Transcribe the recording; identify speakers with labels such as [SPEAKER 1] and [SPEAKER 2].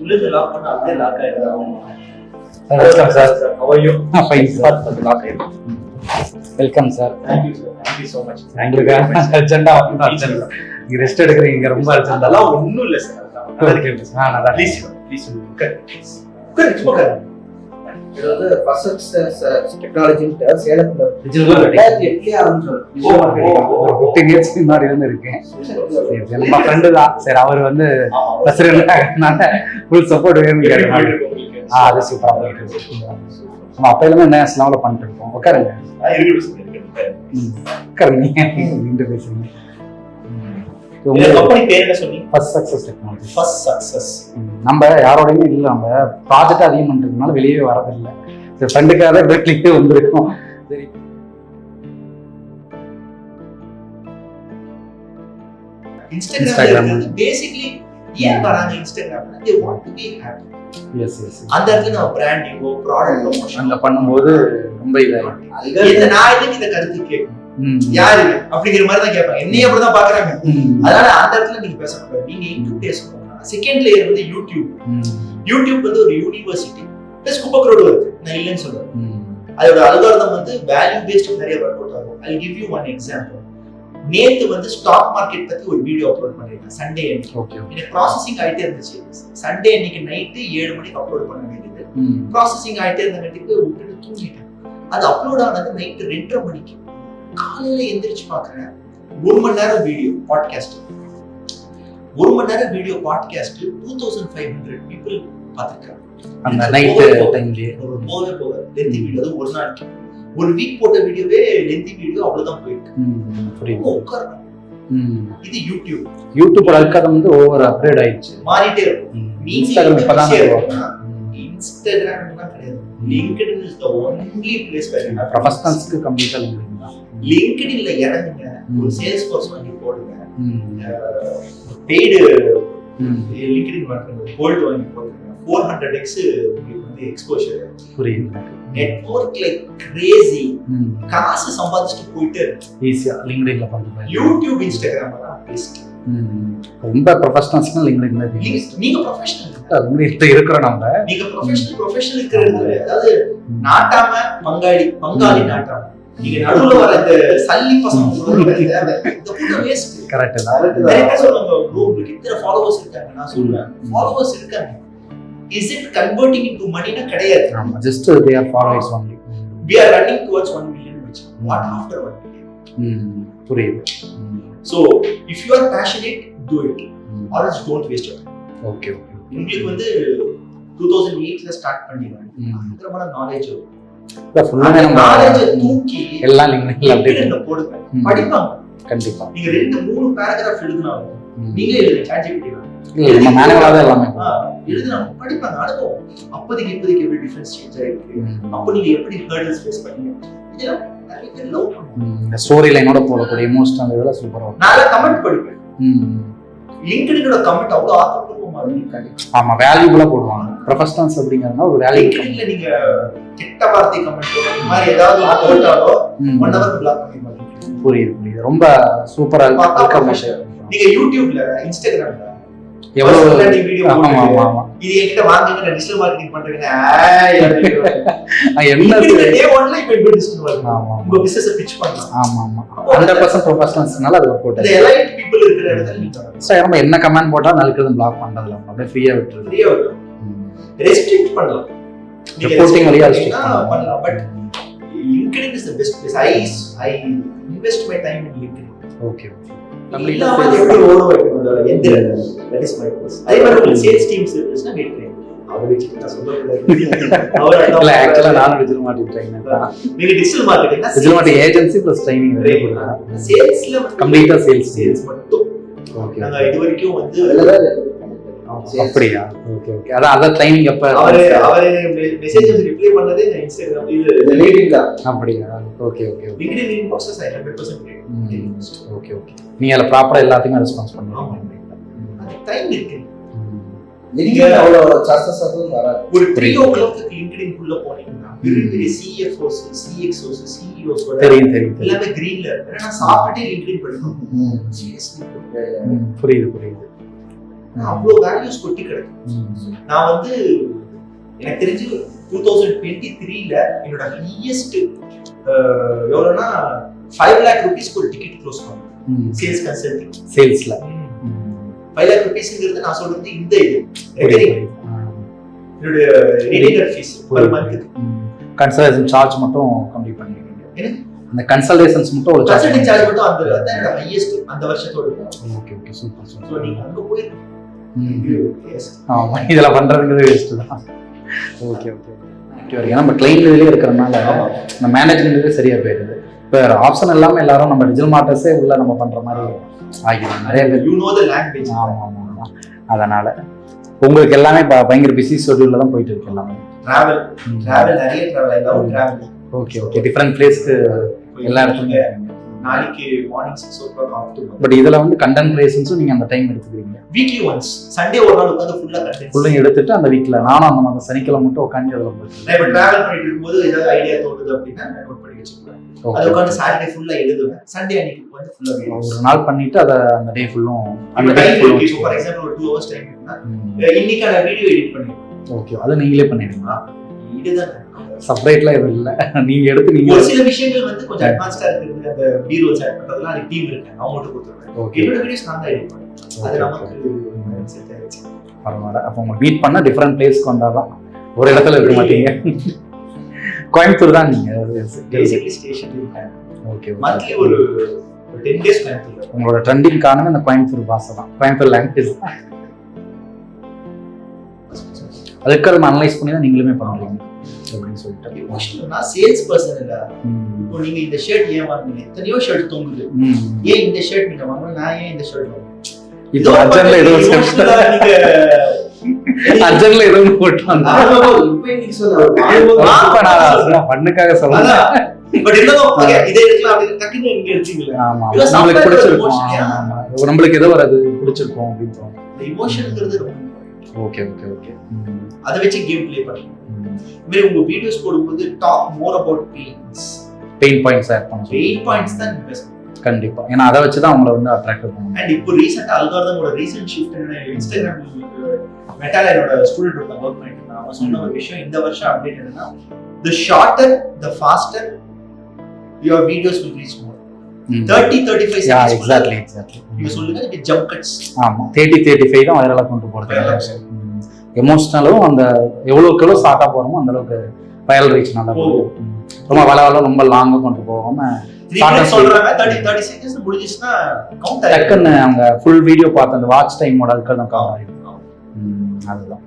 [SPEAKER 1] உள்ளது லாக் பண்ண அப்படியே லாக் ஆயிடும்.
[SPEAKER 2] Welcome sir.
[SPEAKER 1] How are you?
[SPEAKER 2] Fine sir.
[SPEAKER 1] Lock ஆயிடும்.
[SPEAKER 2] Welcome sir.
[SPEAKER 1] Thank you sir. Thank you so much.
[SPEAKER 2] உங்களுக்கு அர்ஜென்ட்டா வந்து அர்ஜென்ட். நீங்க ரெஸ்ட் எடுக்கிறீங்க ரொம்ப அர்ஜென்ட்.
[SPEAKER 1] அதெல்லாம் ஒண்ணும் இல்ல சார்.
[SPEAKER 2] Okay sir. நல்லா
[SPEAKER 1] ப்ளீஸ் ப்ளீஸ் உட்கார்.
[SPEAKER 3] இது வந்து ஃபர்ஸ்ட் டெக்னாலஜின்ட்டு சேலத்துல
[SPEAKER 2] டிஜிட்டல்
[SPEAKER 3] 2008 ஆரம்பிச்சோம்.
[SPEAKER 2] ஒரு 15 இயர்ஸ் முன்னாடி வந்து இருக்கேன். சரி நம்ம ஃப்ரெண்டு தான். சரி அவர் வந்து பிரசிடென்ட்னால ஃபுல் சப்போர்ட் வேணும்னு கேட்டாங்க. அது சூப்பரா போயிட்டு இருக்கு. நம்ம அப்பையில என்ன லெவலில் பண்ணிட்டு இருக்கோம். உட்காருங்க. உட்காருங்க. நீங்க பேசுங்க.
[SPEAKER 1] கம்பெனி பேர் என்ன சொன்னீங்க?
[SPEAKER 2] First success technology.
[SPEAKER 1] First success.
[SPEAKER 2] நம்ம யாரோடையுமே இல்லை, நம்ம ப்ராஜெக்ட் அதிகம் பண்றதுனால வெளியே வரதில்லை. சரி ஃப்ரெண்டுக்காக கிளிக்கே வந்திருக்கோம். சரி
[SPEAKER 1] இன்ஸ்டாகிராம் பேசிக்கலி ஏன் வராங்க இன்ஸ்டாகிராம்ல? they want to be happy.
[SPEAKER 2] Yes yes
[SPEAKER 1] அந்த இடத்துல நம்ம பிராண்டிங்கோ ப்ராடக்ட் ப்ரமோஷன்
[SPEAKER 2] அங்க பண்ணும்போது ரொம்ப இதாயிடும்.
[SPEAKER 1] இந்த நான் எதுக்கு இந்த கருத்து கேட்கணும், யாரு அப்படிங்கிற மாதிரி தான் கேட்பாங்க. என்னைய அப்படிதான் பாக்குறாங்க. அதனால அந்த இடத்துல நீங்க பேசக்கூடாது. நீங்க எங்க பேசணும்? செகண்ட் லேயர் வந்து யூடியூப் வந்து ஒரு யூனிவர்சிட்டி பிளஸ் குப்பக்ரோடு இருக்கு. நான் இல்லைன்னு சொல்றேன். அதோட அல்காரிதம் வந்து வேல்யூ பேஸ்ட் நிறைய ஒர்க் அவுட் ஆகும். I give you one example. நேத்து வந்து ஸ்டாக் மார்க்கெட் பத்தி ஒரு வீடியோ அப்லோட் பண்ணிருக்கேன் சண்டே அன்னைக்கு. எனக்கு ப்ராசஸிங் ஆயிட்டே இருந்துச்சு. சண்டே அன்னைக்கு நைட்டு 7 மணிக்கு அப்லோட் பண்ண வேண்டியது. ப்ராசஸிங் ஆயிட்டே இருந்தங்காட்டிக்கு விட்டுட்டு தூங்கிட்டேன். அது அப்லோட் ஆனது நைட்டு 2:30 மணிக்கு. காலையில எந்திரிச்சு பாக்குறேன் 1 மணி நேரம் வீடியோ பாட்காஸ்ட். 1 மணி நேரம் வீடியோ பாட்காஸ்ட் 2500 people பார்த்திருக்காங்க.
[SPEAKER 2] அந்த நைட் டைம்லயே
[SPEAKER 1] போக லெந்தி வீடியோ. அது ஒரு நாளைக்கு ஒரு வீக் போட்ட வீடியோவே லெந்தி வீடியோ அவ்வளவுதான் போயிருக்கு. இது
[SPEAKER 2] யூடியூப் அல்காரிதம் வந்து ஓவர் அப்கிரேட் ஆயிடுச்சு,
[SPEAKER 1] மாறிட்டே இருக்கும்.
[SPEAKER 2] இன்ஸ்டாகிராம் இப்பதான்
[SPEAKER 1] இன்ஸ்டாகிராம் தான் கிடையாது. LinkedIn is the only place where you have
[SPEAKER 2] ப்ரொஃபஷனல்ஸ்க்கு கம்ப்ளீட்டா LinkedIn தான்.
[SPEAKER 1] LinkedInல இறங்குங்க, ஒரு சேல்ஸ் பர்சன் வாங்கி போடுங்க. பெய்டு LinkedIn மார்க்கெட்டிங் கோல்ட் வாங்கி போடுங்க. 400x உங்களுக்கு வந்து எக்ஸ்போஷர்.
[SPEAKER 2] புரியுது.
[SPEAKER 1] Network like Crazy. காசு சம்பாதிச்சுட்டு போயிட்டு
[SPEAKER 2] ஈஸியா LinkedInல பண்ணுங்க.
[SPEAKER 1] யூடியூப் இன்ஸ்டாகிராம் தான் பெஸ்ட்.
[SPEAKER 2] ரொம்ப ப்ரொஃபஷனல்ஸ்னா LinkedIn தான் பெஸ்ட்.
[SPEAKER 1] நீங்க ப்ரொஃபஷனல்
[SPEAKER 2] LinkedIn இருக்கிறோம். நம்ம
[SPEAKER 1] நீங்க ப்ரொஃபஷனல் இருக்கிறது. அதாவது நாட்டாம பங்காளி நாட்டாம நீங்க நடுவுல வர இந்த சல்லி பசங்க வேஸ்ட்.
[SPEAKER 2] கரெக்ட் தான்.
[SPEAKER 1] நிறைய பேர் சொல்லுவாங்க ப்ரோ உங்களுக்கு இத்தனை ஃபாலோவர்ஸ் இருக்காங்க. நான் சொல்றேன் ஃபாலோவர்ஸ் இருக்காங்க. Is it converting into money? Na kadayadu.
[SPEAKER 2] Amma just they are followers only.
[SPEAKER 1] We are running towards 1 million which what after 1 million.
[SPEAKER 2] Puriyudhu.
[SPEAKER 1] So if you are passionate, do it. Or else don't waste your time.
[SPEAKER 2] Okay.
[SPEAKER 1] உங்களுக்கு வந்து 2008 ல start பண்ணிடுவாங்க. அதோட knowledge
[SPEAKER 2] இல்ல ஃபுல்லா
[SPEAKER 1] knowledge தூக்கி
[SPEAKER 2] எல்லாம் LinkedIn update
[SPEAKER 1] போடுங்க. படிப்பாங்க.
[SPEAKER 2] கண்டிப்பா.
[SPEAKER 1] நீங்க 2-3 பேராகிராஃப் எழுதுனாலும் நீங்க எழுதுங்க ChatGPT ல.
[SPEAKER 2] இல்ல நம்ம மேனுவலா தான் எல்லாமே
[SPEAKER 1] எழுதுனா படிப்பாங்க. அனுபவம் அப்போதைக்கு எப்படி டிஃபரன்ஸ் சேஞ்ச் ஆயிருக்கு, அப்போ நீங்க எப்படி ஹர்டல்ஸ் ஃபேஸ் பண்ணீங்க, இதெல்லாம் நிறைய பேர் லவ் பண்ணுவாங்க.
[SPEAKER 2] ஸ்டோரி லைனோட போடக்கூடிய எமோஷனல் இதெல்லாம் சூப்பரா இருக்கும்.
[SPEAKER 1] நான் கமெண்ட் படிப்பேன். LinkedIn-ஓட கமெண்ட் அவ்வளவு ஆக்கப்பூர்வமா இருக்கு.
[SPEAKER 2] ஆமா வேல்யூபிளா போடுவாங்க. ப்ரொஃபஷனல்ஸ் அப்படிங்கறதுனா ஒரு வேல்யூ.
[SPEAKER 1] LinkedIn-ல நீங்க கெட்ட வார்த்தை கமெண்ட் இந்த மாதிரி ஏதாவது போட்டாலோ 1 hour பிளாக் பண்ணிடுவாங்க.
[SPEAKER 2] புரியுது. ரொம்ப சூப்பரா இருக்கு.
[SPEAKER 1] நீங்க யூடியூப்ல இன்ஸ்டாகிராம்ல
[SPEAKER 2] எவ்வளவு
[SPEAKER 1] வீடியோ போடுறீங்க. இது என்கிட்ட வாங்குங்க நான் டிஜிட்டல் மார்க்கெட்டிங் பண்றேங்க. என்ன டே 1ல இப்ப டிஜிட்டல் மார்க்கெட்டிங் உங்க பிசினஸ் பிட்ச் பண்ணலாம்.
[SPEAKER 2] ஆமா 100% ப்ரொஃபஷனல்ஸ்னால அது ஒர்க் அவுட்.
[SPEAKER 1] அந்த எலைட் பீப்பிள் இருக்கிற இடத்துல நீங்க
[SPEAKER 2] நம்ம என்ன கமெண்ட் போட்டா நாளைக்கு பிளாக் பண்றதுல அப்படியே ஃப்ரீயா விட்டுறது.
[SPEAKER 1] ரெஸ்ட்ரிக்ட் பண்ணலாம்.
[SPEAKER 2] ரிப்போர்ட்டிங் வழியா ரெஸ்ட்ரிக்ட்
[SPEAKER 1] பண்ணலாம். But LinkedIn is the best place. I invest my time in LinkedIn.
[SPEAKER 2] Okay.
[SPEAKER 1] கம்ப்ளீட்டா எப்படி ஓட வைக்கணும்ல எந்த that is my course. அதே மாதிரி சேல்ஸ் டீம்ஸ் இருக்குன்னா வெயிட் பண்ணு. அவரை வெச்சு நான் சொல்லக்கூடாது.
[SPEAKER 2] இல்ல ஆக்சுவலா நான் டிஜிட்டல் மார்க்கெட்டிங் ட்ரைனர் தான்.
[SPEAKER 1] நீங்க டிஜிட்டல் மார்க்கெட்டிங்னா
[SPEAKER 2] digital marketing agency plus training கொடுக்குறாங்க.
[SPEAKER 1] சேல்ஸ்ல
[SPEAKER 2] கம்ப்ளீட்டா சேல்ஸ்
[SPEAKER 1] மட்டும்.
[SPEAKER 2] ஓகே.
[SPEAKER 1] நாங்க இது வரைக்கும் வந்து
[SPEAKER 2] அப்படியா? ஓகே. அத ட்ரைனிங் அப்ப
[SPEAKER 1] அவரே மெசேஜஸ் ரிப்ளை பண்ணதே இன்ஸ்டாகிராம் இது லிங்க்டின் தான்.
[SPEAKER 2] அப்படியா? ஓகே.
[SPEAKER 1] லிங்க்டின் இன்பாக்ஸஸ் ஐ 100%
[SPEAKER 2] ஓகே. நீங்க அத ப்ராப்பரா எல்லாத்தையும் ரெஸ்பான்ஸ் பண்ணுவீங்க.
[SPEAKER 1] அது டைம் இருக்கு.
[SPEAKER 3] நீங்க அவ்வளவு சக்சஸ் வராது.
[SPEAKER 1] ஒரு 3 o'clock லிங்க்டின் குள்ள போனீங்கன்னா பெரிய CFOs, CXOs, CEOs
[SPEAKER 2] தெரியும்
[SPEAKER 1] எல்லாமே கிரீன்ல இருக்கு. நான் சாப்பிட்டே லிங்க்டின் படிக்கணும். சீரியஸ்லி
[SPEAKER 2] புரியுது.
[SPEAKER 1] அவ்வளவு வேல்யூஸ் கொட்டி கிடக்கு. நான் வந்து எனக்கு தெரிஞ்சு 2023ல என்னோட ஹையஸ்ட் எவ்வளவுனா 5 lakh rupees ஒரு டிக்கெட் க்ளோஸ் பண்ணேன். சேல்ஸ் கன்சல்டிங்
[SPEAKER 2] சேல்ஸ்ல
[SPEAKER 1] 5 lakh rupeesங்கிறது நான் சொல்றது இந்த இது என்னோட retainer fees per month.
[SPEAKER 2] Consultation charge மட்டும் கம்மி பண்ணிருக்கீங்க. அந்த கன்சல்டேஷன்ஸ் மட்டும் ஒரு
[SPEAKER 1] கன்சல்டிங் சார்ஜ் மட்டும் அந்த என்னோட ஹையஸ்ட் அந்த வருஷத்தோட.
[SPEAKER 2] Okay okay super
[SPEAKER 1] so
[SPEAKER 2] super.
[SPEAKER 1] நீங்க அங்க போய்
[SPEAKER 2] ஆமா இதெல்லாம் பண்றதுங்கிறது வேஸ்ட் தான். Okay okay. நம்ம கிளைண்ட் இதுலயே இருக்கிறனால நம்ம மேனேஜ்மெண்ட்டுக்கு சரியா போயிடுது. இப்போ ஆப்ஷன் இல்லாம எல்லாரும் நம்ம டிஜிட்டல் மார்க்கெட்ஸே உள்ள நம்ம பண்ற மாதிரி ஆகிடும் நிறைய பேர்.
[SPEAKER 1] You know the language.
[SPEAKER 2] ஆமா ஆமா. அதனால உங்களுக்கு எல்லாமே பயங்கர பிஸி ஷெட்யூல்ல தான் போயிட்டு இருக்கு எல்லாமே.
[SPEAKER 1] டிராவல் நிறைய travel I love travel.
[SPEAKER 2] Okay okay. Different பிளேஸ்க்கு எல்லா இடத்துலயும்
[SPEAKER 1] நாளைக்கு மார்னிங் 6 o'clock ஆஃப்டர்.
[SPEAKER 2] பட் இதுல வந்து கண்டென்ட் கிரியேஷன்ஸும் நீங்க அந்த டைம் எடுத்துக்கிறீங்க.
[SPEAKER 1] வீக்லி ஒன்ஸ் சண்டே ஒரு நாள் உட்கார்ந்து ஃபுல்லா
[SPEAKER 2] எடுத்துட்டு அந்த வீக்ல நானும் அந்த மாதிரி சனிக்கிழமை மட்டும் உட்காந்து அதுல போயிட்டு
[SPEAKER 1] நான் இப்ப டிராவல் பண்ணிட்டு இருக்கும்போது ஏதாவது ஐடியா தோணுது அப்படின்னா நோட் பண்ணி வச்சுக்குவேன். அது உட்கார்ந்து சாட்டர்டே ஃபுல்லா எழுதுவேன். சண்டே அன்னைக்கு உட்கார்ந்து ஃபுல்லா
[SPEAKER 2] ஒரு நாள் பண்ணிட்டு அத அந்த டே ஃபுல்லும்
[SPEAKER 1] அந்த டைம் இருக்கு. ஃபார் எக்ஸாம்பிள் ஒரு 2 hours டைம் இருக்குன்னா இன்னைக்கான வீடியோ எடிட் பண்ணிடுவேன்.
[SPEAKER 2] ஓகே அது நீங்களே பண்ணிடுவீங்களா?
[SPEAKER 1] இதுதான்
[SPEAKER 2] செப்பரேட்ல எதுவும் இல்ல, நீங்க எடுத்து நீங்க
[SPEAKER 1] ஒரு சில விஷயங்கள் வந்து கொஞ்சம் அட்வான்ஸ்டா இருக்குது. அந்த பீரோல்ஸ் ஆட் பண்றதுலாம் அது டீம் இருக்கு, அவங்கள்ட்ட கொடுத்துருவேன். என்னோட வீடியோஸ் நான் தான் எடிட் பண்ணுவேன். அது நமக்கு செட் ஆயிடுச்சு.
[SPEAKER 2] பரவாயில்ல. அப்போ உங்க மீட் பண்ணா டிஃபரெண்ட் பிளேஸ்க்கு வந்தாதான் ஒரு இடத்துல இருக்க மாட்டீங்க. கோயம்புத்தூர் தான் நீங்க
[SPEAKER 1] பேசிக்கலி ஸ்டேஷன் இருக்கேன்.
[SPEAKER 2] ஓகே.
[SPEAKER 1] மந்த்லி ஒரு 10 days கோயம்புத்தூர்.
[SPEAKER 2] உங்களோட ட்ரெண்டிங் காரணம் இந்த கோயம்புத்தூர் பாஷை தான், கோயம்புத்தூர் லாங்குவேஜ் தான். அதுக்கு நம்ம அனலைஸ் பண்ணி தான் நீங்களுமே பண்ணுறீங்க அப்படின்னு சொல்லிட்டு.
[SPEAKER 1] நான் சேல்ஸ் பர்சன் இல்ல. இப்போ நீங்க இந்த ஷர்ட் ஏன் வாங்குனீங்க? எத்தனையோ ஷர்ட் தொங்குது. ஏன் இந்த ஷர்ட் நீங்க வாங்கணும்? நான் ஏன் இந்த ஷர்ட் வாங்கணும்?
[SPEAKER 2] இது அர்ஜென்ட்ல ஏதோ நீங்க அர்ஜென்ட்ல ஏதோ போட்டாங்க.
[SPEAKER 3] இப்போ நீங்க சொல்லுங்க
[SPEAKER 2] பண்ணுக்காக சொல்லுங்க.
[SPEAKER 1] பட் என்னதோ இதே இருக்கலாம் அப்படி டக்குன்னு நீங்க எடுத்தீங்களா?
[SPEAKER 2] ஆமா நமக்கு பிடிச்சிருக்கும். ஆமா நம்மளுக்கு ஏதோ ஒரு அது பிடிச்சிருக்கும் அப்படின்னு தோணும்.
[SPEAKER 1] எமோஷன்ங்கிறது
[SPEAKER 2] ஓகே ஓகே ஓகே.
[SPEAKER 1] அத வச்சு கேம் ப்ளே பண்ணுங்க. மேலே உங்க வீடியோஸ் போடும்போது talk more about pain points add பண்ணுங்க. பெயின் பாயிண்ட்ஸ் தான் பெஸ்ட்
[SPEAKER 2] கண்டிப்பா. ஏன்னா அத வச்சு தான் அவங்கள வந்து அட்ராக்ட் பண்ணுவாங்க.
[SPEAKER 1] அண்ட் இப்போ ரீசன்ட் அல்காரிதமோட ரீசன்ட் ஷிஃப்ட் என்ன இன்ஸ்டாகிராம் மெட்டால என்னோட ஸ்டூடண்ட் ஒருத்தங்க வர்க் பண்ணிட்டு இருந்தாங்க. அவன் சொன்ன ஒரு விஷயம் இந்த வருஷம் அப்டேட் என்னன்னா the shorter the faster your videos will reach more. 30-35
[SPEAKER 2] seconds. Yeah, exactly.
[SPEAKER 1] நீங்க சொல்லுங்க இது ஜம்ப் கட்ஸ்.
[SPEAKER 2] ஆமா 30-35 தான் வைரலா கொண்டு போறது. எமோஷனலும் அந்த எவ்வளவுக்கு எவ்வளவு ஷார்ட்டா போறோமோ அந்த அளவுக்கு வைரல் ரீச் நல்லா போகும். ரொம்ப வளவள ரொம்ப லாங்கா கொண்டு போகாம
[SPEAKER 1] சொல்றாங்க 30 செகண்ட்ஸ் முடிஞ்சிச்சுனா கவுண்ட் ஆகும்.
[SPEAKER 2] டக்குன்னு அவங்க ஃபுல் வீடியோ பார்த்து அந்த வாட்ச் டைமோட அதுக்கு தான் கவர் ஆயிடும். அதுதான்